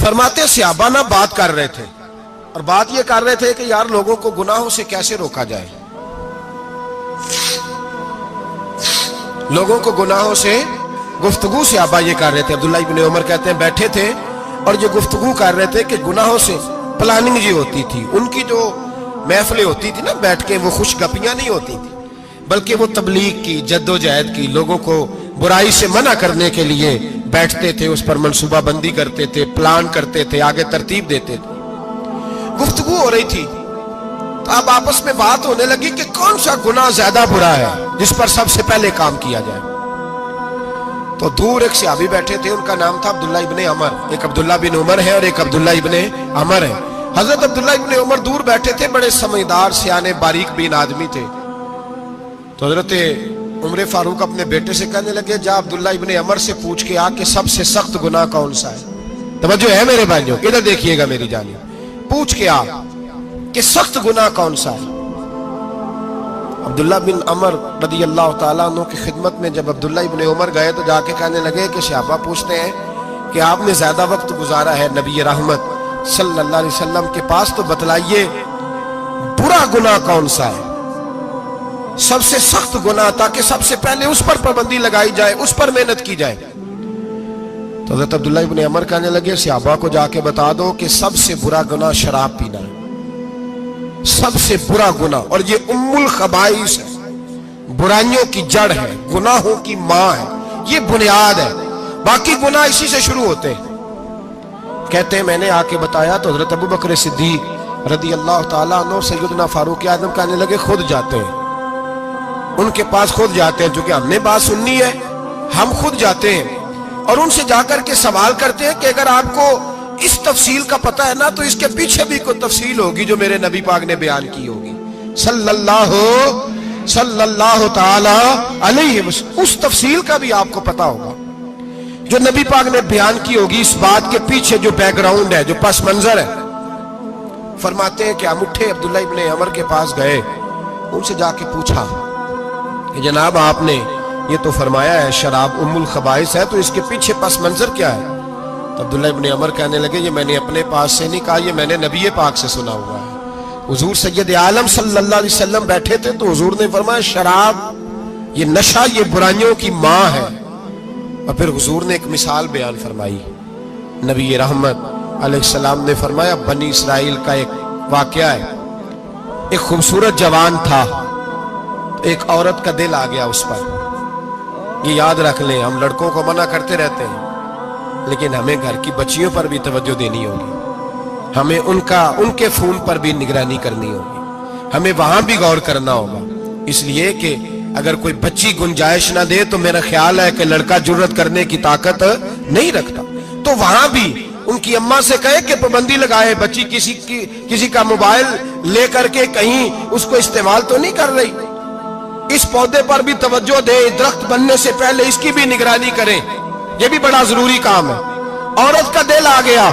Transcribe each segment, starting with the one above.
فرماتے صحابہ نہ بات کر رہے تھے اور بات یہ کر رہے تھے کہ یار لوگوں کو گناہوں سے کیسے روکا جائے، لوگوں کو گناہوں سے گفتگو صحابہ یہ کر رہے تھے۔ عبداللہ ابن عمر کہتے ہیں بیٹھے تھے اور جو گفتگو کر رہے تھے کہ گناہوں سے پلاننگ جی ہوتی تھی، ان کی جو محفلیں ہوتی تھی نا بیٹھ کے، وہ خوش گپیاں نہیں ہوتی تھی بلکہ وہ تبلیغ کی، جد و جہد کی، لوگوں کو برائی سے منع کرنے کے لیے بیٹھتے تھے، اس پر منصوبہ بندی کرتے تھے، پلان کرتے تھے، آگے ترتیب دیتے تھے۔ گفتگو ہو رہی تھی تو اب آپس میں بات ہونے لگی کہ کون سا گناہ زیادہ برا ہے جس پر سب سے پہلے کام کیا جائے۔ تو دور ایک صحابی بیٹھے تھے، ان کا نام تھا عبداللہ ابن عمر، ایک عبداللہ بن عمر ہے اور ایک عبداللہ ابن عمر ہے۔ حضرت عبداللہ ابن عمر دور بیٹھے تھے، بڑے سمجھدار سیانے باریک بین آدمی تھے۔ تو حضرت عمر فاروق اپنے بیٹے سے کہنے لگے جا عبداللہ ابن عمر سے پوچھ کے آ کہ سب سے سخت گناہ کون سا ہے۔ توجہ ہے میرے بھائیوں، ادھر دیکھیے گا میری جانب، پوچھ کے آ کہ سخت گناہ کون سا ہے۔ عبداللہ بن عمر رضی اللہ تعالیٰ عنہ کی خدمت میں جب عبداللہ ابن عمر گئے تو جا کے کہنے لگے کہ صحابہ پوچھتے ہیں کہ آپ نے زیادہ وقت گزارا ہے نبی رحمت صلی اللہ علیہ وسلم کے پاس، تو بتلائیے برا گناہ کون سا ہے، سب سے سخت گناہ، تاکہ سب سے پہلے اس پر پابندی لگائی جائے، اس پر محنت کی جائے۔ تو حضرت عبداللہ ابن عمر کہنے لگے صحابہ کو جا کے بتا دو کہ سب سے برا گناہ شراب پینا ہے، سب سے برا گناہ، اور یہ ام الخبائث ہے، برائیوں کی جڑ ہے، گناہوں کی ماں ہے، یہ بنیاد ہے، باقی گناہ اسی سے شروع ہوتے ہیں۔ کہتے ہیں میں نے آ کے بتایا تو حضرت ابو بکر صدیق رضی اللہ تعالیٰ عنہ سیدنا فاروق اعظم کہنے لگے خود جاتے ہیں، ان کے پاس خود جاتے ہیں، چونکہ ہم نے بات سننی ہے ہم خود جاتے ہیں اور ان سے جا کر کے سوال کرتے ہیں کہ اگر آپ کو اس تفصیل کا پتہ ہے نا تو اس کے پیچھے بھی کوئی تفصیل ہوگی جو میرے نبی پاک نے بیان کی ہوگی صلی اللہ تعالی علیہ وسلم، اس تفصیل کا بھی آپ کو پتہ ہوگا جو نبی پاک نے بیان کی ہوگی، اس بات کے پیچھے جو بیک گراؤنڈ ہے، جو پس منظر ہے۔ فرماتے ہیں کہ ہم اٹھے، عبداللہ ابن عمر کے پاس گئے، ان سے جا کے پوچھا کہ جناب آپ نے یہ تو فرمایا ہے شراب ام الخبائث ہے، تو اس کے پیچھے پس منظر کیا ہے؟ تو عبداللہ ابن عمر کہنے لگے یہ میں نے اپنے پاس سے نہیں کہا، یہ میں نے نبی پاک سے سنا ہوا ہے۔ حضور سید عالم صلی اللہ علیہ وسلم بیٹھے تھے تو حضور نے فرمایا شراب یہ نشہ، یہ برائیوں کی ماں ہے۔ اور پھر حضور نے ایک مثال بیان فرمائی، نبی رحمت علیہ السلام نے فرمایا بنی اسرائیل کا ایک واقعہ ہے، ایک خوبصورت جوان تھا، ایک عورت کا دل آ گیا اس پر۔ یہ یاد رکھ لیں، ہم لڑکوں کو منع کرتے رہتے ہیں لیکن ہمیں گھر کی بچیوں پر بھی توجہ دینی ہوگی، ہمیں ان کے فون پر بھی نگرانی کرنی ہوگی، ہمیں وہاں بھی غور کرنا ہوگا، اس لیے کہ اگر کوئی بچی گنجائش نہ دے تو میرا خیال ہے کہ لڑکا جرت کرنے کی طاقت نہیں رکھتا، تو وہاں بھی ان کی اماں سے کہے کہ پابندی لگائے، بچی کسی کا موبائل لے کر کے کہیں اس کو استعمال تو نہیں کر رہی، اس پودے پر بھی توجہ دے، درخت بننے سے پہلے اس کی بھی نگرانی کریں، یہ بھی بڑا ضروری کام ہے۔ عورت کا دل آ گیا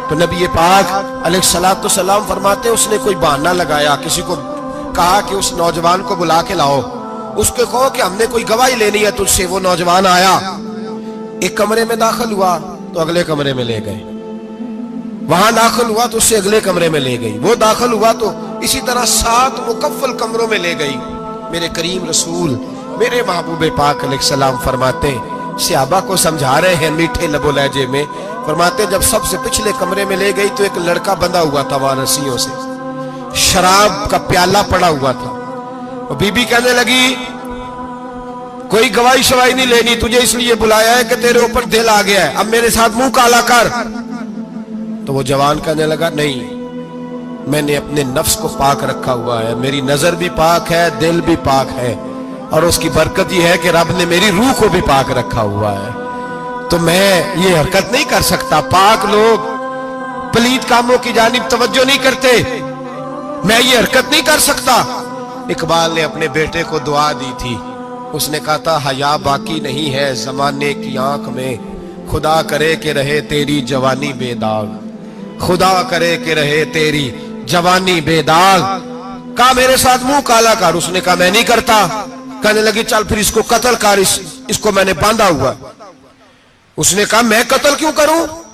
تو نبی پاک علیہ السلام فرماتے اس نے کوئی بہانہ لگایا، کسی کو کہا کہ اس نوجوان کو بلا کے لاؤ، اس کو کہو کہ ہم نے کوئی گواہی لینی ہے تجھ سے۔ وہ نوجوان آیا، ایک کمرے میں داخل ہوا تو اگلے کمرے میں لے گئے، وہاں داخل ہوا تو اس سے اگلے کمرے میں لے گئی، وہ داخل ہوا تو اسی طرح 7 مکفل کمروں میں لے گئی۔ میرے کریم رسول میرے محبوب پاک علیہ السلام فرماتے صحابہ کو سمجھا رہے ہیں میٹھے لب و لہجے میں، فرماتے جب سب سے پچھلے کمرے میں لے گئی تو ایک لڑکا بندھا ہوا تھا وہاں رسیوں سے، شراب کا پیالہ پڑا ہوا تھا، اور بی بی کہنے لگی کوئی گواہی شواہی نہیں لینی، تجھے اس لیے بلایا ہے کہ تیرے اوپر دل آ گیا ہے، اب میرے ساتھ منہ کالا کر۔ تو وہ جوان کہنے لگا نہیں، میں نے اپنے نفس کو پاک رکھا ہوا ہے، میری نظر بھی پاک ہے، دل بھی پاک ہے، اور اس کی برکت یہ ہے کہ رب نے میری روح کو بھی پاک رکھا ہوا ہے، تو میں یہ حرکت نہیں کر سکتا۔ پاک لوگ پلید کاموں کی جانب توجہ نہیں کرتے، میں یہ حرکت نہیں کر سکتا۔ اقبال نے اپنے بیٹے کو دعا دی تھی، اس نے کہا تھا حیا باقی نہیں ہے زمانے کی آنکھ میں، خدا کرے کہ رہے تیری جوانی بے داغ، خدا کرے کہ رہے تیری جوانی بے داغ۔ کہا میرے ساتھ منہ کالا کر، اس نے کہا میں نہیں کرتا۔ کہنے لگی چل پھر اس کو قتل کر، اس کو میں نے باندھا ہوا۔ اس نے کہا میں قتل کیوں کروں؟